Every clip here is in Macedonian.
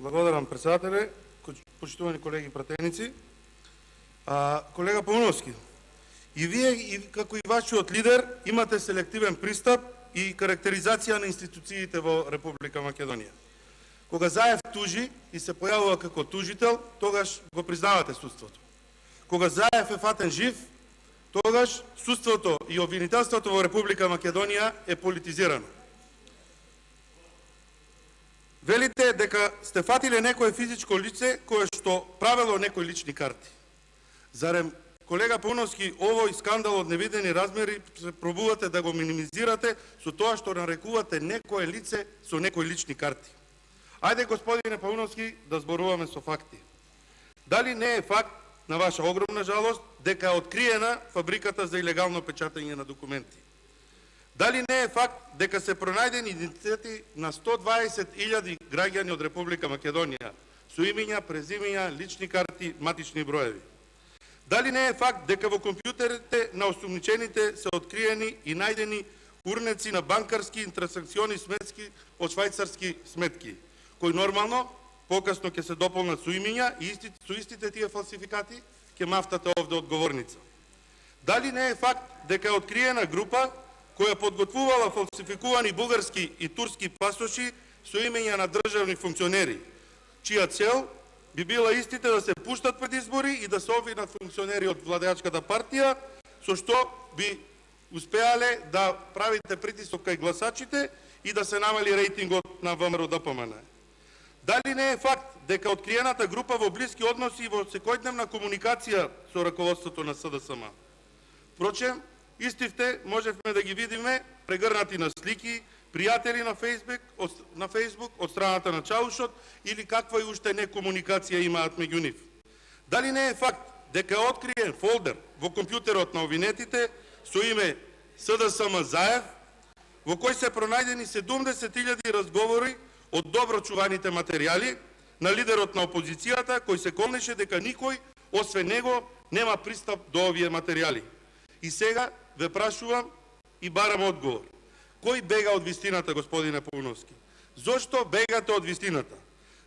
Благодарам, председателе, почитувани колеги пратеници. Колега Пауновски, и вие, како и вашиот лидер, имате селективен пристап и карактеризација на институциите во Република Македонија. Кога Заев тужи и се појавува како тужител, тогаш го признавате судството. Кога Заев е фатен жив, тогаш судството и обвинителството во Република Македонија е политизирано. Велите дека сте фатиле некое физичко лице кое што правело некои лични карти. Зарем, колега Пауновски, овој скандал од невидени размери се пробувате да го минимизирате со тоа што нарекувате некое лице со некои лични карти. Ајде, господине Пауновски, да зборуваме со факти. Дали не е факт, на ваша огромна жалост, дека е откриена фабриката за илегално печатање на документи? Дали не е факт дека се пронајдени идентитети на 120.000 граѓани од Република Македонија со имиња, презимиња, лични карти, матични броеви? Дали не е факт дека во компјутерите на осумничените се откриени и најдени урнеци на банкарски и трансакциони сметки од швајцарски сметки, кои нормално покасно ќе се дополнат со имиња и со истите тие фалсификати ќе мафтате овде одговорница? Дали не е факт дека е откриена група која подготвувала фалсификувани бугарски и турски пасоши со имења на државни функционери, чија цел би била истите да се пуштат пред избори и да се обвинат функционери од владеачката партија, со што би успеале да правите притисок кај гласачите и да се намали рейтингот на ВМРО-ДПМН. Дали не е факт дека откриената група во блиски односи во секојдневна комуникација со раководството на СДСМ? Впрочем, истивте можевме да ги видиме прегрнати на слики, пријатели на Фейсбук од страната на Чаушот или каква и уште не комуникација имаат меѓу нив. Дали не е факт дека е откриен фолдер во компјутерот на обвинетите со име СДСМ Заев, во кој се пронајдени 70.000 разговори од добро чуваните материјали на лидерот на опозицијата, кој се колнеше дека никој, освен него, нема пристап до овие материјали? И сега ве прашувам и барам одговор. Кој бега од вистината, господине Пауновски? Зошто бегате од вистината?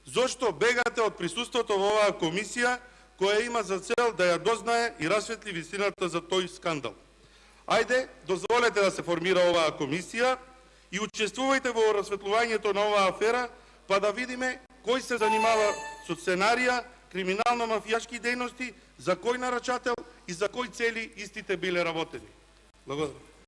Зошто бегате од присуството во оваа комисија која има за цел да ја дознае и расветли вистината за тој скандал? Ајде, дозволете да се формира оваа комисија и учествувајте во расветлувањето на оваа афера, па да видиме кој се занимава со сценарија, криминално-мафијашки дејности, за кој нарачател и за кои цели истите биле работени. Благодарам.